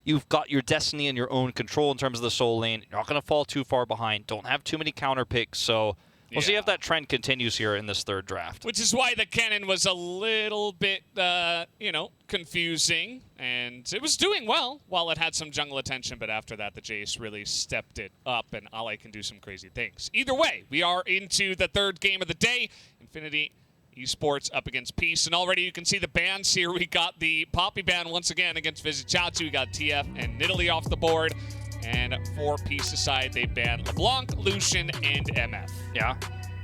you've got your destiny in your own control in terms of the soul lane. You're not going to fall too far behind. Don't have too many counter picks, so we'll see if that trend continues here in this third draft. Which is why the cannon was a little bit, confusing. And it was doing well while it had some jungle attention. But after that, the Jace really stepped it up, and Ali can do some crazy things. Either way, we are into the third game of the day. Infinity Esports up against Peace. And already you can see the bans here. We got the Poppy ban once again against Vizichatsu. We got TF and Nidalee off the board. And for Peace aside, they banned LeBlanc, Lucian, and MF. Yeah.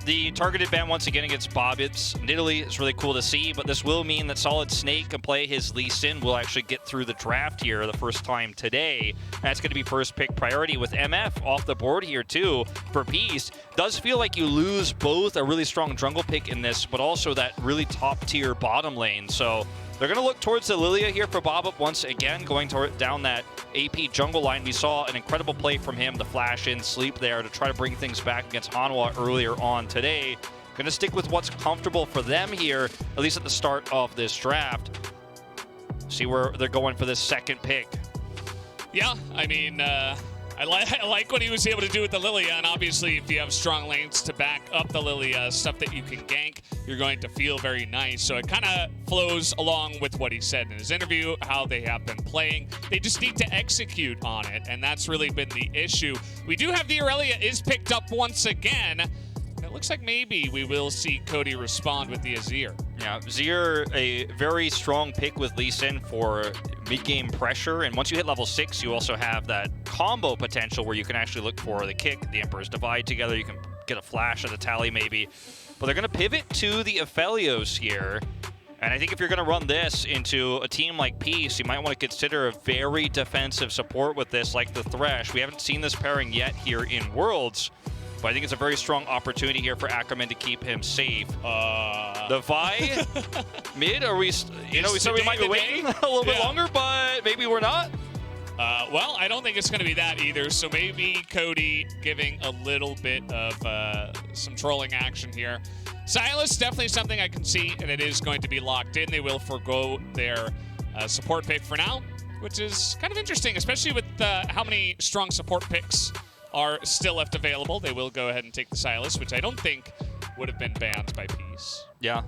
The targeted ban once again against Bobbits. Nidalee is really cool to see, but this will mean that Solid Snake can play his Lee Sin. Will actually get through the draft here the first time today. That's going to be first pick priority with MF off the board here too for Peace. Does feel like you lose both a really strong jungle pick in this, but also that really top tier bottom lane. So they're going to look towards the Lilia here for Bobbit once again, going down that AP jungle line. We saw an incredible play from him, the flash in, sleep there to try to bring things back against Hanwha earlier on today. Going to stick with what's comfortable for them here, at least at the start of this draft. See where they're going for this second pick. Yeah, I mean, I like what he was able to do with the Lilia, and obviously if you have strong lanes to back up the Lilia, stuff that you can gank, you're going to feel very nice. So it kind of flows along with what he said in his interview, how they have been playing. They just need to execute on it, and that's really been the issue. We do have the Aurelia is picked up once again. It looks like maybe we will see Cody respond with the Azir. Yeah, Azir, a very strong pick with Lee Sin for mid-game pressure. And once you hit level 6, you also have that combo potential where you can actually look for the kick, the Emperor's Divide together. You can get a flash at a tally maybe. But they're going to pivot to the Aphelios here. And I think if you're going to run this into a team like Peace, you might want to consider a very defensive support with this, like the Thresh. We haven't seen this pairing yet here in Worlds. But I think it's a very strong opportunity here for Ackerman to keep him safe. The Vi mid, are we? We said we might be waiting a little bit longer, but maybe we're not. Well, I don't think it's going to be that either. So maybe Cody giving a little bit of some trolling action here. Silas, definitely something I can see, and it is going to be locked in. They will forgo their support pick for now, which is kind of interesting, especially with how many strong support picks are still left available. They will go ahead and take the Silas, which I don't think would have been banned by Peace. Yeah,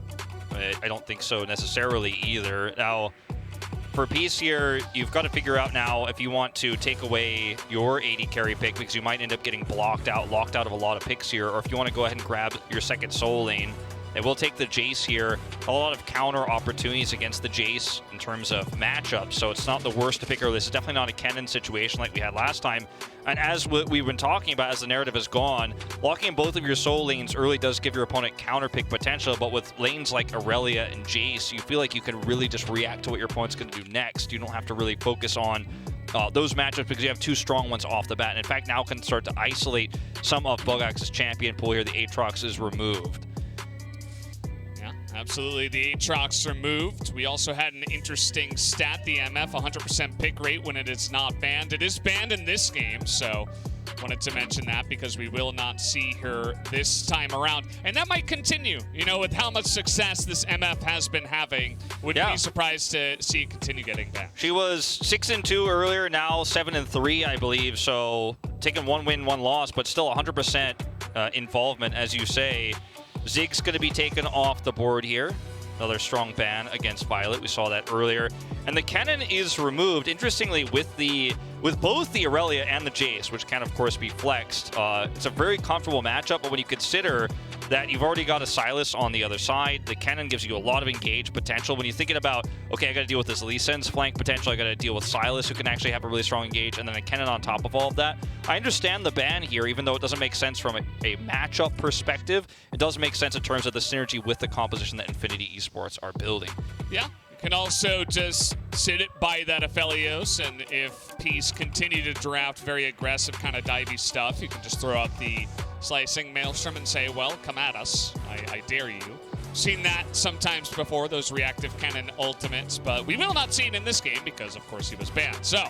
I don't think so necessarily either. Now, for Peace here, you've got to figure out now if you want to take away your AD carry pick, because you might end up getting locked out of a lot of picks here, or if you want to go ahead and grab your second soul lane. They will take the Jace here. A lot of counter opportunities against the Jace in terms of matchups, so it's not the worst to pick her. This is definitely not a Kennen situation like we had last time. And as we've been talking about, as the narrative has gone, locking in both of your soul lanes early does give your opponent counter pick potential, but with lanes like Aurelia and Jace, you feel like you can really just react to what your opponent's going to do next. You don't have to really focus on those matchups because you have two strong ones off the bat. And in fact, now can start to isolate some of Bogax's champion pool here. The Aatrox is removed. Absolutely, the Aatrox removed. We also had an interesting stat, the MF 100% pick rate when it is not banned. It is banned in this game, so wanted to mention that because we will not see her this time around. And that might continue, with how much success this MF has been having. Wouldn't be surprised to see it continue getting banned. She was 6-2 earlier, now 7-3, I believe, so taking one win, one loss, but still 100% involvement, as you say. Zig's going to be taken off the board here. Another strong ban against Violet. We saw that earlier. And the Kennen is removed. Interestingly, with both the Aurelia and the Jace, which can, of course, be flexed, it's a very comfortable matchup. But when you consider that you've already got a Silas on the other side, the Kennen gives you a lot of engaged potential. When you're thinking about, okay, I got to deal with this Lee Sin's flank potential, I got to deal with Silas, who can actually have a really strong engage, and then a Kennen on top of all of that. I understand the ban here, even though it doesn't make sense from a matchup perspective. It does make sense in terms of the synergy with the composition that Infinity Esports are building. Yeah. Can also just sit it by that Aphelios, and if Peace continue to draft very aggressive kind of divey stuff, you can just throw out the Slicing Maelstrom and say, well, come at us. I dare you. Seen that sometimes before, those reactive cannon ultimates, but we will not see it in this game because, of course, he was banned. So,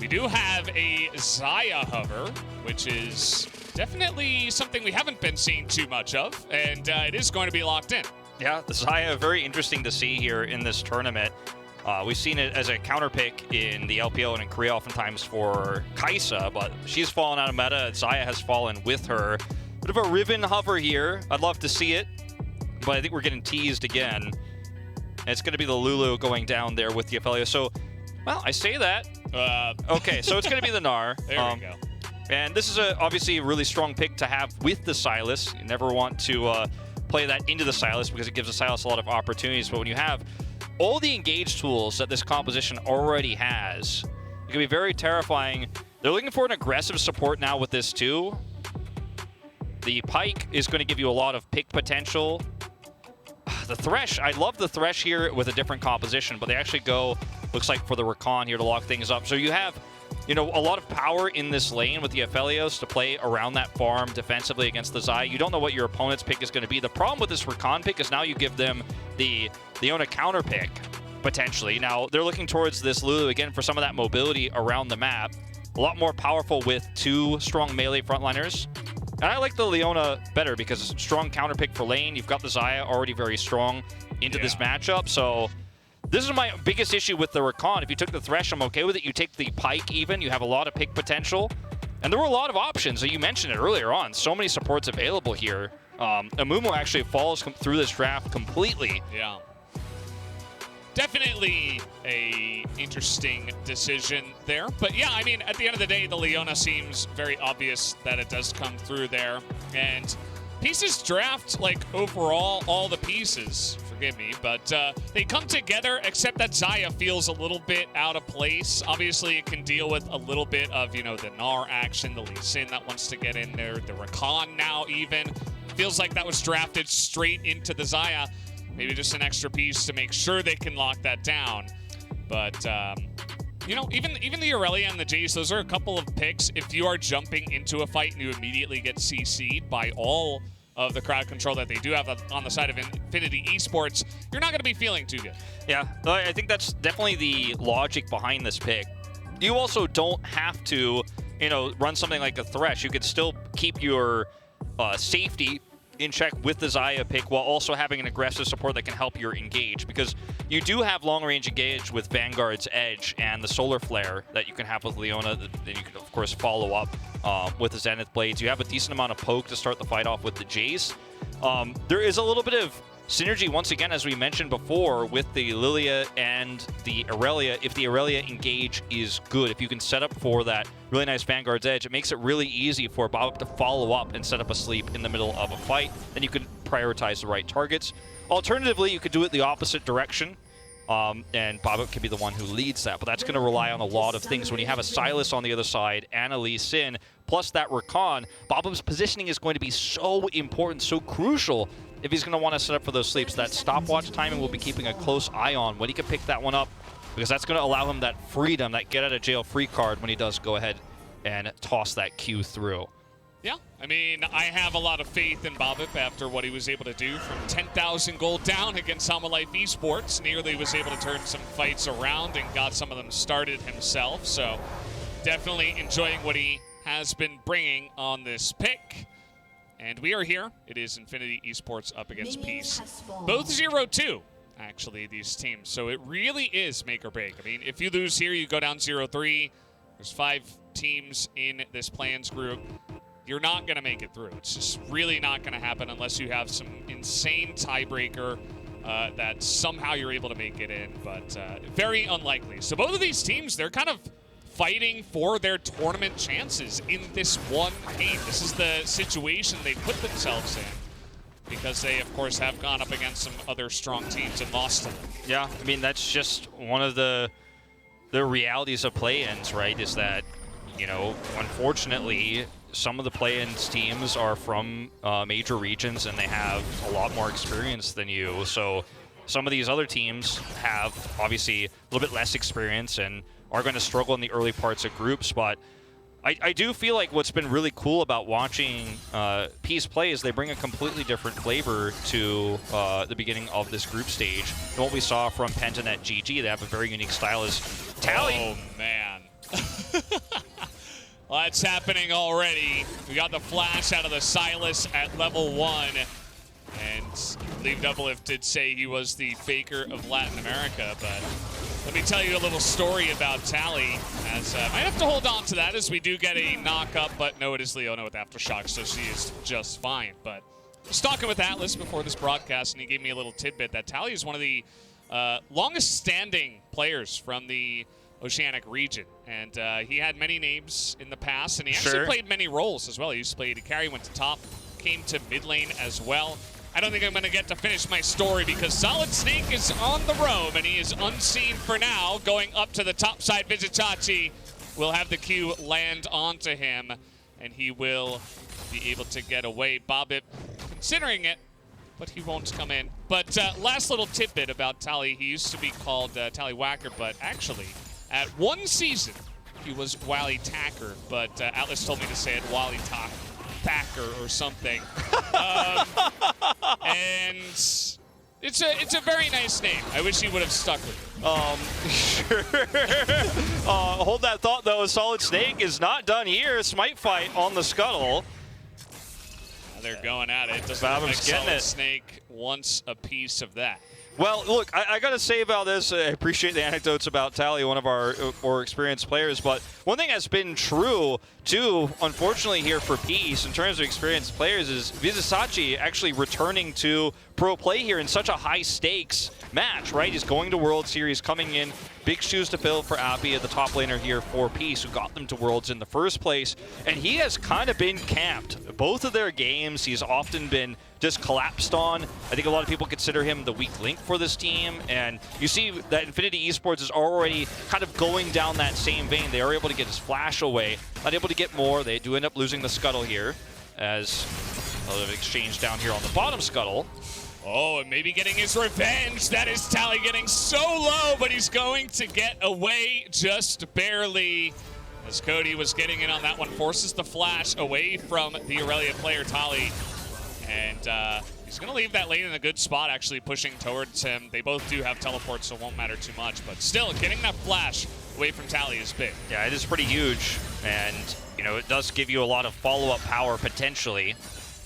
we do have a Xayah hover, which is definitely something we haven't been seeing too much of, and it is going to be locked in. Yeah, the Xayah, very interesting to see here in this tournament. We've seen it as a counter pick in the LPL and in Korea oftentimes for Kai'Sa, but she's fallen out of meta. Xayah has fallen with her. Bit of a Riven hover here. I'd love to see it, but I think we're getting teased again. And it's going to be the Lulu going down there with the Aphelios. So, well, I say that. Okay, so it's going to be the Gnar. There we go. And this is obviously a really strong pick to have with the Sylas. You never want to play that into the Sylas because it gives the Sylas a lot of opportunities. But when you have all the engage tools that this composition already has, it can be very terrifying. They're looking for an aggressive support now with this too. The Pyke is going to give you a lot of pick potential. The Thresh, I love the Thresh here with a different composition, but they actually go, looks like, for the Rakan here to lock things up. So you have, you know, a lot of power in this lane with the Aphelios to play around that farm defensively against the Xayah. You don't know what your opponent's pick is going to be. The problem with this Rakan pick is now you give them the Leona counter pick, potentially. Now, they're looking towards this Lulu again for some of that mobility around the map. A lot more powerful with two strong melee frontliners. And I like the Leona better because strong counter pick for lane. You've got the Xayah already very strong into this matchup. So this is my biggest issue with the Rakan. If you took the Thresh, I'm okay with it. You take the Pyke even. You have a lot of pick potential. And there were a lot of options. You mentioned it earlier on. So many supports available here. Amumu actually falls through this draft completely. Yeah. Definitely a interesting decision there. But yeah, I mean, at the end of the day, the Leona seems very obvious that it does come through there. And pieces draft, like, overall, all the pieces, forgive me, but they come together, except that Xayah feels a little bit out of place. Obviously, it can deal with a little bit of, you know, the Gnar action, the Lee Sin that wants to get in there, the Rakan now even. Feels like that was drafted straight into the Xayah. Maybe just an extra piece to make sure they can lock that down. But, you know, even the Aurelia and the Jace, those are a couple of picks. If you are jumping into a fight and you immediately get CC'd by all of the crowd control that they do have on the side of Infinity Esports, you're not going to be feeling too good. Yeah, I think that's definitely the logic behind this pick. You also don't have to, you know, run something like a Thresh. You could still keep your safety in check with the Xayah pick while also having an aggressive support that can help your engage, because you do have long-range engage with Vanguard's Edge and the Solar Flare that you can have with Leona. Then you can, of course, follow up with the Zenith Blades. You have a decent amount of poke to start the fight off with the Jace. There is a little bit of synergy, once again, as we mentioned before, with the Lilia and the Aurelia. If the Aurelia engage is good, if you can set up for that really nice Vanguard's Edge, it makes it really easy for Bob to follow up and set up a sleep in the middle of a fight. Then you can prioritize the right targets. Alternatively, you could do it the opposite direction, and Bob can be the one who leads that. But that's going to rely on a lot of things. When you have a Sylas on the other side and a Lee Sin, plus that Rakan, Bob's positioning is going to be so important, so crucial if he's going to want to set up for those sleeps. That stopwatch timing will be keeping a close eye on when he can pick that one up, because that's going to allow him that freedom, that get-out-of-jail-free card when he does go ahead and toss that Q through. Yeah, I mean, I have a lot of faith in Bobip after what he was able to do from 10,000 gold down against Life Esports. Nearly was able to turn some fights around and got some of them started himself. So definitely enjoying what he has been bringing on this pick. And we are here. It is Infinity Esports up against Peace. Both 0-2, actually, these teams. So it really is make or break. I mean, if you lose here, you go down 0-3. There's 5 teams in this plans group. You're not going to make it through. It's just really not going to happen unless you have some insane tiebreaker that somehow you're able to make it in. But very unlikely. So both of these teams, they're kind of fighting for their tournament chances in this one game. This is the situation they put themselves in, because they, of course, have gone up against some other strong teams and lost to them. Yeah, I mean, that's just one of the realities of play-ins, right, is that, you know, unfortunately, some of the play-ins teams are from major regions and they have a lot more experience than you. So some of these other teams have, obviously, a little bit less experience and are going to struggle in the early parts of groups. But I do feel like what's been really cool about watching Peace play is they bring a completely different flavor to the beginning of this group stage than what we saw from Penta at GG. They have a very unique style as Tally. Oh, man. Well, that's happening already. We got the flash out of the Sylas at level 1. And Leave Doublelift did say he was the faker of Latin America, but Let me tell you a little story about Tally. As I might have to hold on to that as we do get a knock-up, but no, it is Leona with Aftershock, so she is just fine. But I was talking with Atlas before this broadcast, and he gave me a little tidbit that Tally is one of the longest-standing players from the Oceanic region. And he had many names in the past, and he actually played many roles as well. He used to play AD carry, went to top, came to mid lane as well. I don't think I'm going to get to finish my story because Solid Snake is on the roam, and he is unseen for now, going up to the top side. Vizitachi will have the Q land onto him, and he will be able to get away. Bobbit considering it, but he won't come in. But last little tidbit about Tally. He used to be called Tally Whacker, but actually, at one season, he was Wally Tacker, but Atlas told me to say it Wally Thacker or something. And it's a very nice name. I wish he would have stuck with it. Sure. Hold that thought, though. Solid Snake is not done here. Smite fight on the Scuttle. Now they're going at it. Doesn't look like Solid Snake wants a piece of that. Well, look, I got to say about this, I appreciate the anecdotes about Tally, one of our more experienced players, but one thing that's been true, too, unfortunately here for Peace, in terms of experienced players, is Vizitachi actually returning to pro play here in such a high-stakes match, right? He's going to World Series, coming in, big shoes to fill for Appy, the top laner here for Peace, who got them to Worlds in the first place, and he has kind of been camped. Both of their games, he's often been just collapsed on. I think a lot of people consider him the weak link for this team, and you see that Infinity Esports is already kind of going down that same vein. They are able to get his flash away, not able to get more. They do end up losing the Scuttle here, as a little exchange down here on the bottom Scuttle. Oh, and maybe getting his revenge. That is Tally getting so low, but he's going to get away just barely. As Cody was getting in on that one, forces the flash away from the Aurelia player, Tally. And he's going to leave that lane in a good spot, actually pushing towards him. They both do have teleports, so it won't matter too much. But still, getting that flash away from Tally is big. Yeah, it is pretty huge. And, you know, it does give you a lot of follow-up power, potentially.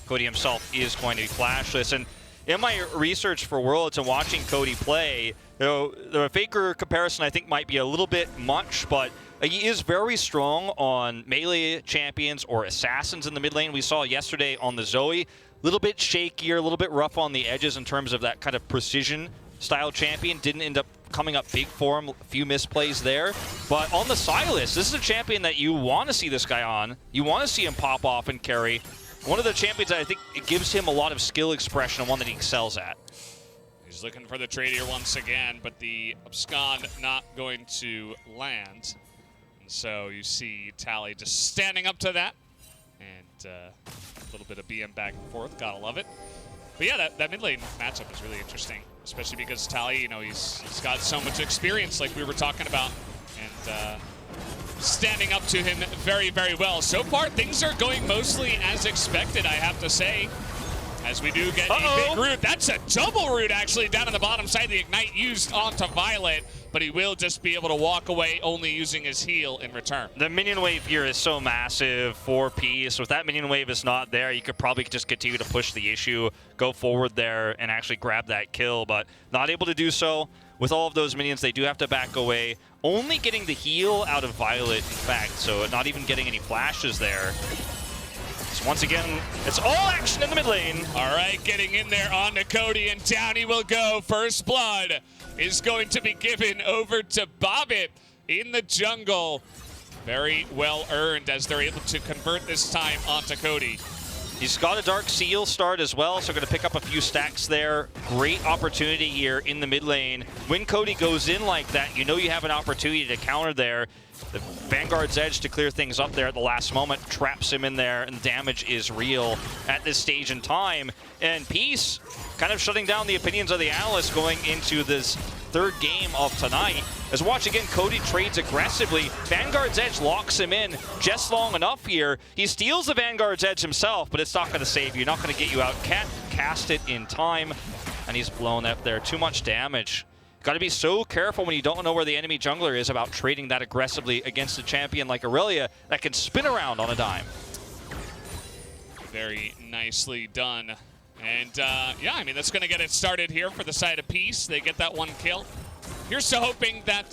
Cody himself is going to be flashless. And in my research for Worlds and watching Cody play, you know, the Faker comparison I think might be a little bit much, but he is very strong on melee champions or assassins in the mid lane. We saw yesterday on the Zoe. A little bit shakier, a little bit rough on the edges in terms of that kind of precision style champion. Didn't end up coming up big for him, a few misplays there. But on the Silas, this is a champion that you want to see this guy on. You want to see him pop off and carry. One of the champions that I think it gives him a lot of skill expression and one that he excels at. He's looking for the trade here once again, but the abscond not going to land. And so you see Tally just standing up to that. And a little bit of BM back and forth, gotta love it. But yeah, that mid lane matchup is really interesting, especially because Tally, you know, he's got so much experience like we were talking about, and standing up to him very, very well. So far, things are going mostly as expected, I have to say, as we do get a big root. That's a double root, actually, down on the bottom side. The Ignite used onto Violet, but he will just be able to walk away, only using his heal in return. The minion wave here is so massive for Peace. If that minion wave is not there, you could probably just continue to push the issue, go forward there, and actually grab that kill, but not able to do so. With all of those minions, they do have to back away. Only getting the heal out of Violet, in fact, so not even getting any flashes there. So once again, it's all action in the mid lane. All right, getting in there onto Cody, and down he will go. First blood is going to be given over to Bobbit in the jungle. Very well earned as they're able to convert this time onto Cody. He's got a Dark Seal start as well, so going to pick up a few stacks there. Great opportunity here in the mid lane. When Cody goes in like that, you know you have an opportunity to counter there. The Vanguard's Edge to clear things up there at the last moment, traps him in there, and the damage is real at this stage in time. And Peace kind of shutting down the opinions of the analysts going into this third game of tonight. As watch again, Cody trades aggressively. Vanguard's Edge locks him in just long enough here. He steals the Vanguard's Edge himself, but it's not going to save you, not going to get you out. Can't cast it in time, and he's blown up there. Too much damage. Got to be so careful when you don't know where the enemy jungler is about trading that aggressively against a champion like Aurelia that can spin around on a dime. Very nicely done. And yeah, I mean, that's going to get it started here for the side of Peace. They get that one kill. here's to hoping that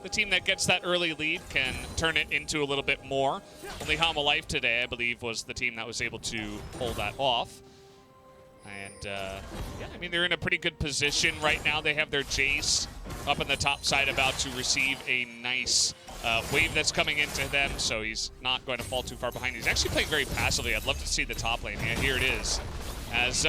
the team that gets that early lead can turn it into a little bit more. Only Hama Life today, I believe, was the team that was able to pull that off. And, yeah, I mean, they're in a pretty good position right now. They have their Jace up on the top side about to receive a nice wave that's coming into them, so he's not going to fall too far behind. He's actually playing very passively. I'd love to see the top lane. Yeah, here it is. As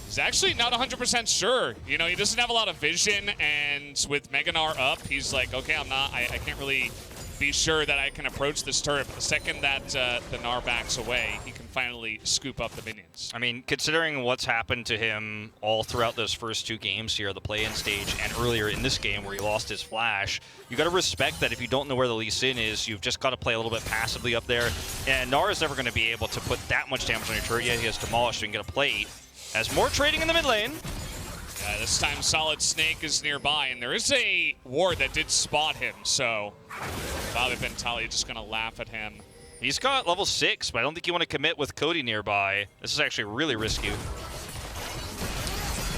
he's actually not 100% sure. You know, he doesn't have a lot of vision, and with Mega Gnar up, he's like, okay, I can't really be sure that I can approach this turret. But the second that the Gnar backs away, he can finally scoop up the minions. I mean, considering what's happened to him all throughout those first 2 games here, the play-in stage, and earlier in this game where he lost his flash, you got to respect that if you don't know where the Lee Sin is, you've just got to play a little bit passively up there. And Gnar is never going to be able to put that much damage on your turret. Yeah, he has demolished and get a plate. As more trading in the mid lane. Yeah, this time Solid Snake is nearby, and there is a ward that did spot him, so Bobby Bentali just going to laugh at him. He's got level 6, but I don't think you want to commit with Cody nearby. This is actually really risky.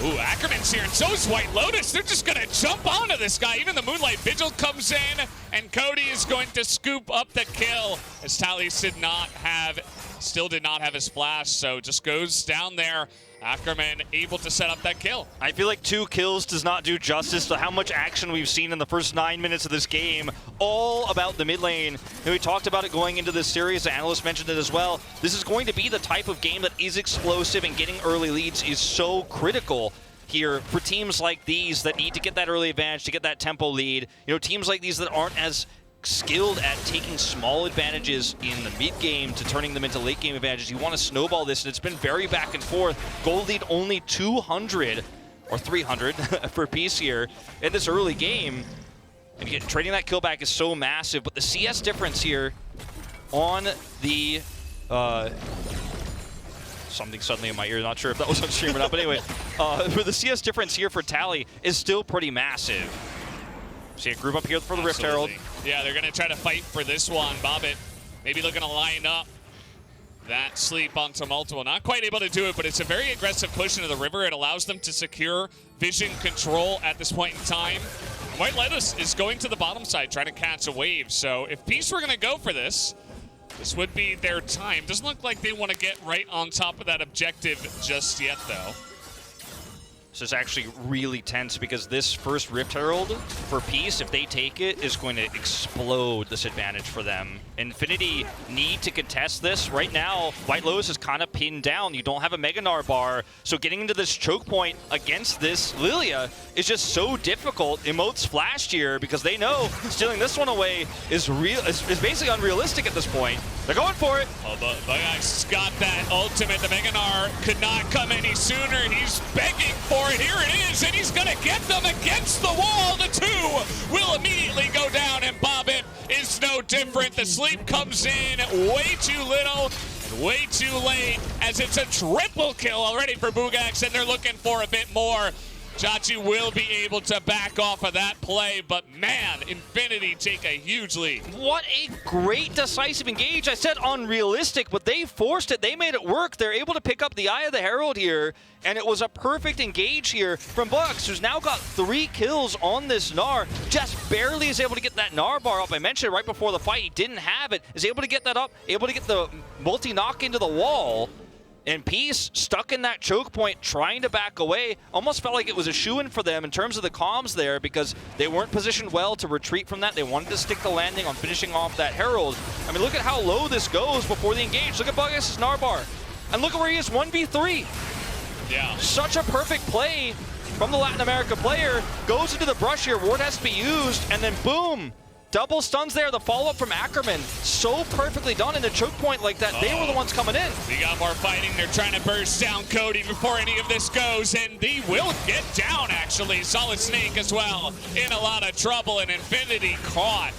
Ooh, Ackerman's here, and so is White Lotus. They're just going to jump onto this guy. Even the Moonlight Vigil comes in, and Cody is going to scoop up the kill, as Tally's still did not have his flash, so just goes down there. Ackerman able to set up that kill. I feel like 2 kills does not do justice to how much action we've seen in the first 9 minutes of this game. All about the mid lane. And we talked about it going into this series. The analyst mentioned it as well. This is going to be the type of game that is explosive, and getting early leads is so critical here for teams like these that need to get that early advantage, to get that tempo lead. You know, teams like these that aren't as skilled at taking small advantages in the mid game to turning them into late game advantages. You want to snowball this, and it's been very back and forth. Gold lead only 200 or 300 for Peace here in this early game. And again, trading that kill back is so massive, but the CS difference here on the something suddenly in my ear, not sure if that was on stream or not, but anyway, for the CS difference here for Tally is still pretty massive. See a group up here for the Rift Herald. Yeah, they're going to try to fight for this one. Bobbit maybe looking to line up that sleep onto multiple. Not quite able to do it, but it's a very aggressive push into the river. It allows them to secure vision control at this point in time. White Lotus is going to the bottom side trying to catch a wave. So if Peace were going to go for this, this would be their time. Doesn't look like they want to get right on top of that objective just yet, though. This is actually really tense because this first Rift Herald for Peace, if they take it, is going to explode this advantage for them. Infinity need to contest this. Right now, White Lotus is kind of pinned down. You don't have a Mega Gnar bar, so getting into this choke point against this Lilia is just so difficult. Emote's flashed here because they know stealing this one away is basically unrealistic at this point. They're going for it. Oh, but Bugey's got that ultimate. The Mega Gnar could not come any sooner. He's begging for it. Here it is, and he's going to get them against the wall. The 2 will immediately go down, and Bobbit is no different. The sleep comes in way too little and way too late, as it's a triple kill already for Bugax, and they're looking for a bit more. Chachi will be able to back off of that play, but man, Infinity take a huge lead. What a great decisive engage. I said unrealistic, but they forced it. They made it work. They're able to pick up the Eye of the Herald here, and it was a perfect engage here from Bugs, who's now got 3 kills on this Gnar. Just barely is able to get that Gnar bar up. I mentioned right before the fight, he didn't have it. Is able to get that up, able to get the multi-knock into the wall. And Peace stuck in that choke point, trying to back away. Almost felt like it was a shoo-in for them in terms of the comms there, because they weren't positioned well to retreat from that. They wanted to stick the landing on finishing off that Herald. I mean, look at how low this goes before the engage. Look at Bugus' Narbar. And look at where he is, 1v3. Yeah. Such a perfect play from the Latin America player. Goes into the brush here, ward has to be used, and then boom. Double stuns there, the follow-up from Ackerman. So perfectly done in a choke point like that. They were the ones coming in. We got more fighting. They're trying to burst down Cody before any of this goes, and they will get down, actually. Solid Snake as well in a lot of trouble, and Infinity caught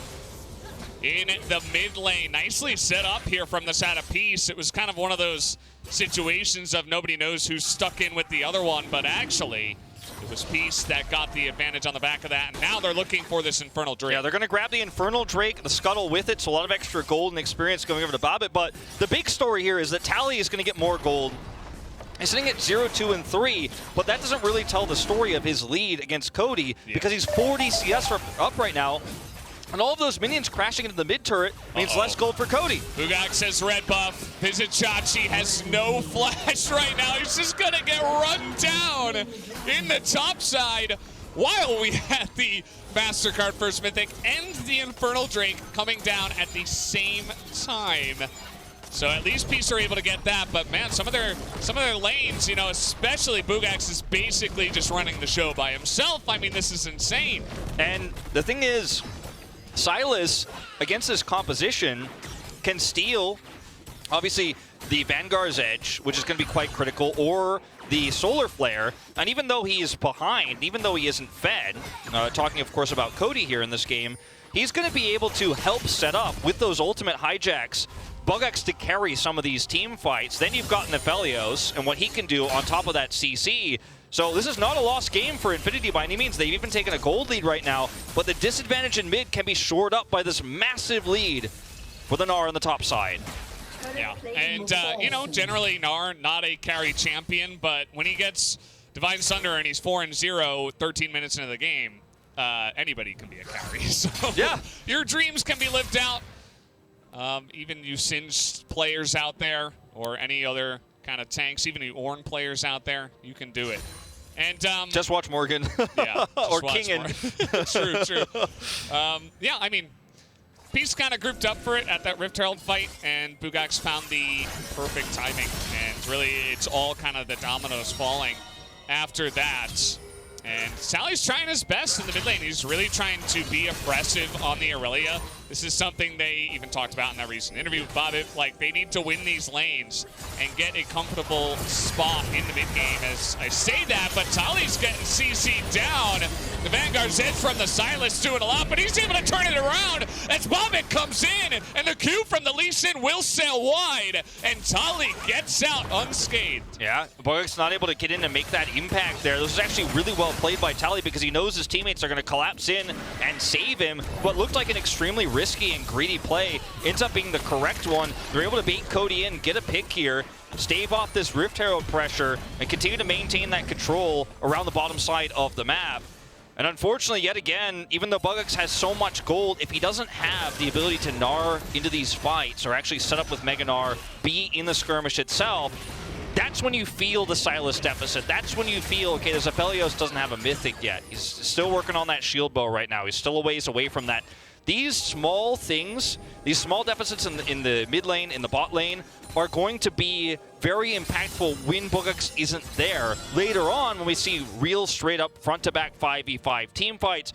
in the mid lane. Nicely set up here from the side of Peace. It was kind of one of those situations of nobody knows who's stuck in with the other one, but actually, it was Peace that got the advantage on the back of that, and now they're looking for this Infernal Drake. Yeah, they're going to grab the Infernal Drake, the Scuttle with it, so a lot of extra gold and experience going over to Bobbit, but the big story here is that Tally is going to get more gold is sitting at 0-2-3, but that doesn't really tell the story of his lead against Cody because he's 40 CS up right now. And all of those minions crashing into the mid turret means less gold for Cody. Bugak says red buff. Vizichachi has no flash right now. He's just going to get run down in the top side while we had the MasterCard first Mythic and the Infernal Drake coming down at the same time. So at least Peace are able to get that, but man, some of their lanes, you know, especially Bugax is basically just running the show by himself. I mean, this is insane. And the thing is, Silas, against this composition, can steal, obviously, the Vanguard's Edge, which is going to be quite critical, or the Solar Flare. And even though he is behind, even though he isn't fed, talking, of course, about Cody here in this game, he's going to be able to help set up with those ultimate hijacks Bugax to carry some of these team fights. Then you've got Nephelios and what he can do on top of that CC. So this is not a lost game for Infinity by any means. They've even taken a gold lead right now, but the disadvantage in mid can be shored up by this massive lead for the Gnar on the top side. Yeah, and you know, generally Gnar, not a carry champion, but when he gets Divine Sunder and he's 4-0, 13 minutes into the game, anybody can be a carry. So yeah, your dreams can be lived out. Even you Singed players out there, or any other kind of tanks, even you Ornn players out there, you can do it. And just watch Morgan. Yeah, or Kingen. True. Yeah, I mean, Peace kind of grouped up for it at that Rift Herald fight, and Bugax found the perfect timing. And really, it's all kind of the dominoes falling after that. And Sally's trying his best in the mid lane. He's really trying to be aggressive on the Aurelia. This is something they even talked about in that recent interview with Bobbitt. Like, they need to win these lanes and get a comfortable spot in the mid game. As I say that, but Tali's getting CC'd down. The Vanguard's in from the Silas doing a lot, but he's able to turn it around as Bobbitt comes in, and the Q from the Lee Sin will sail wide, and Tali gets out unscathed. Yeah, Bugax not able to get in and make that impact there. This was actually really well played by Tali because he knows his teammates are going to collapse in and save him. What looked like an extremely risky and greedy play ends up being the correct one. They're able to bait Cody in, get a pick here, stave off this Rift Herald pressure, and continue to maintain that control around the bottom side of the map. And unfortunately, yet again, even though Bugax has so much gold, if he doesn't have the ability to Gnar into these fights, or actually set up with Mega Gnar, be in the skirmish itself, that's when you feel the Silas deficit. That's when you feel, okay, this Aphelios doesn't have a Mythic yet. He's still working on that shield bow right now. He's still a ways away from that. These small things, these small deficits in the mid lane, in the bot lane, are going to be very impactful when Bugax isn't there. Later on, when we see real straight-up front-to-back 5v5 team fights,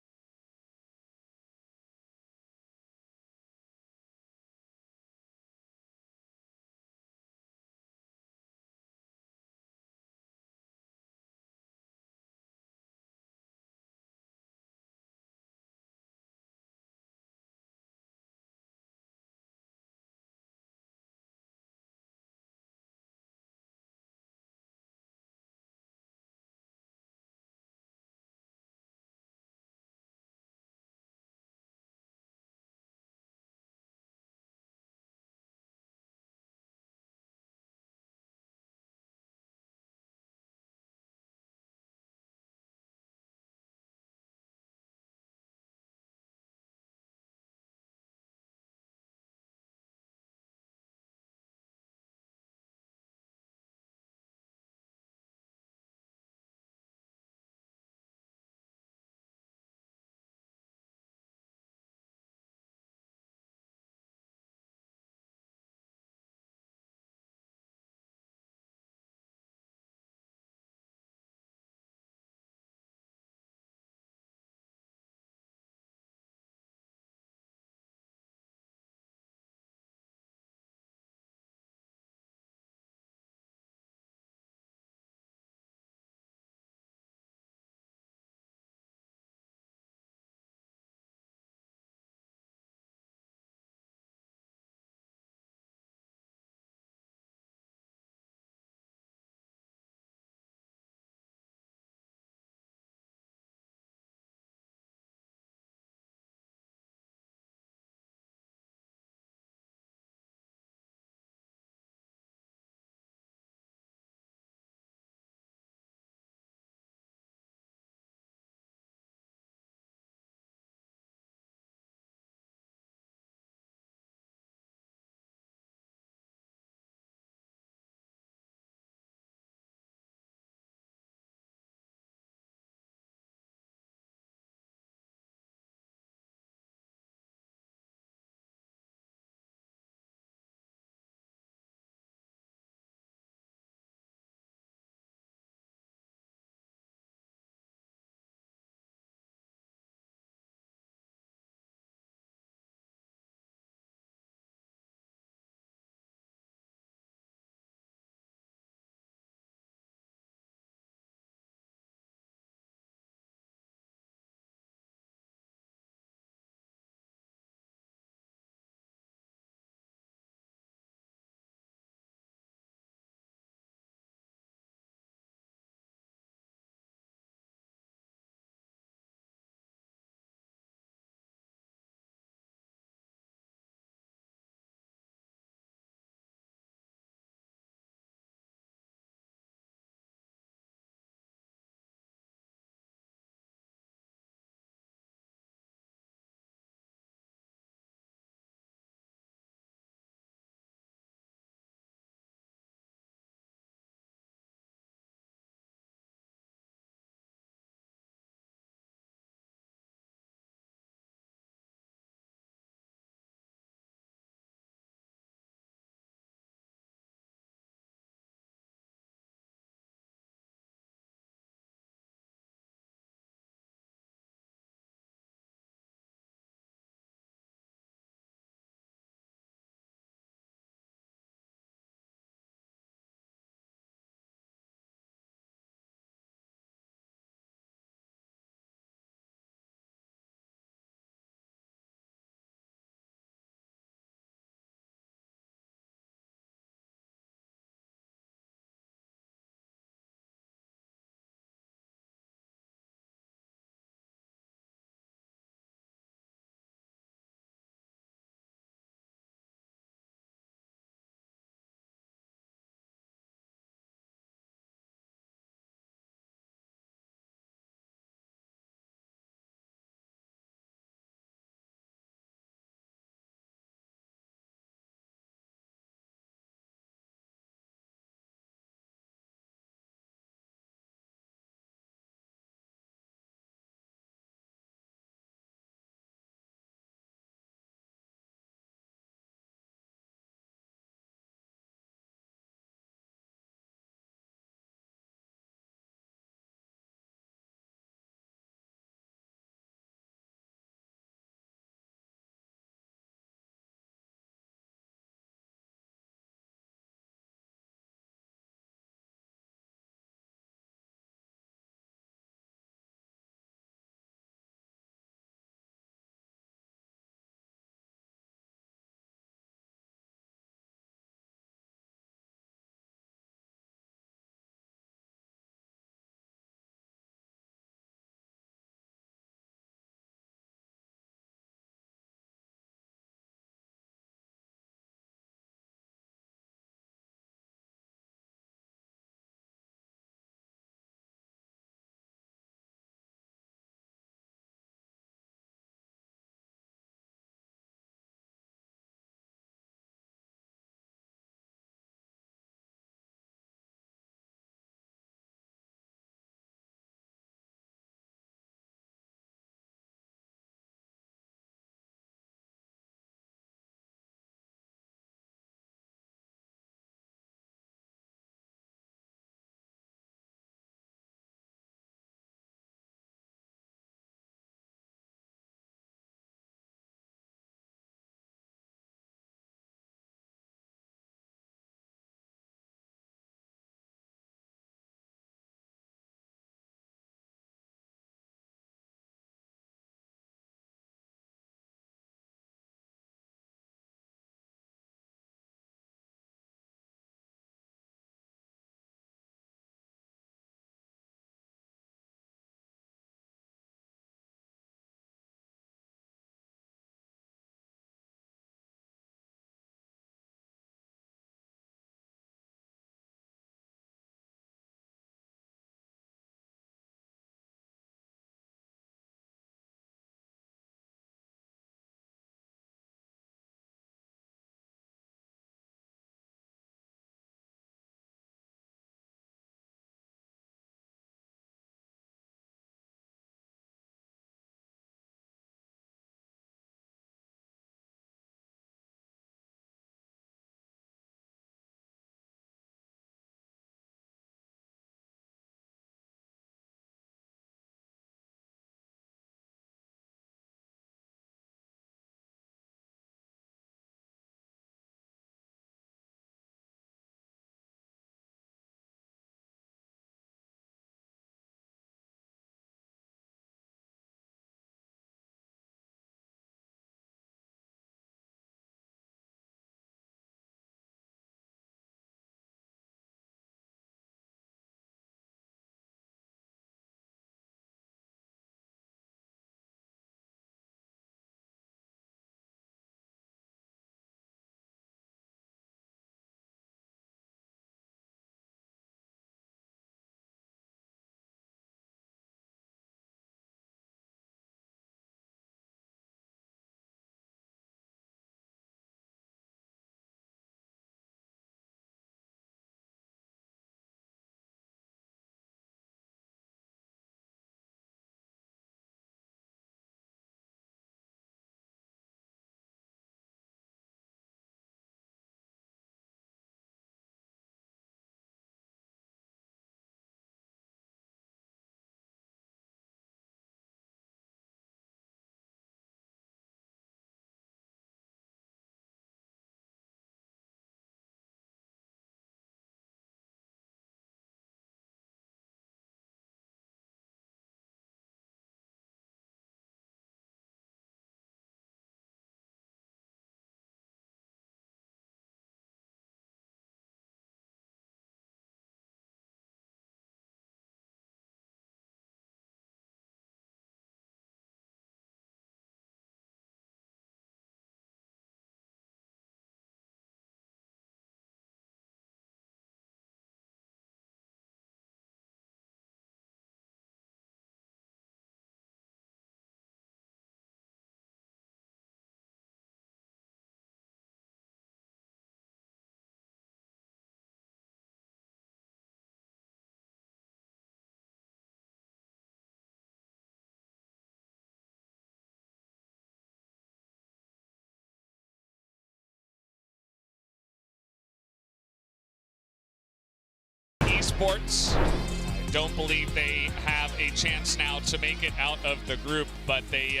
Esports. I don't believe they have a chance now to make it out of the group, but they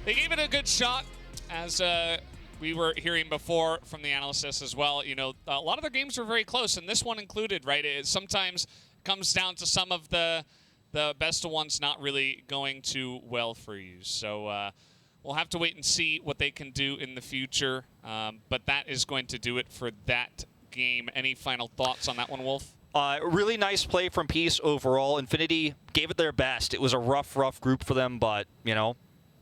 gave it a good shot, as we were hearing before from the analysis as well. You know, a lot of their games were very close, and this one included, right? It sometimes comes down to some of the best of ones not really going too well for you. So we'll have to wait and see what they can do in the future, but that is going to do it for that game. Any final thoughts on that one, Wolf? Really nice play from Peace overall. Infinity gave it their best. It was a rough group for them, but, you know,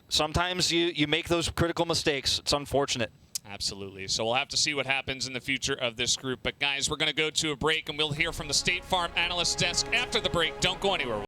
sometimes you make those critical mistakes. It's unfortunate. Absolutely. So we'll have to see what happens in the future of this group. But, guys, we're going to go to a break, and we'll hear from the State Farm Analyst Desk after the break. Don't go anywhere.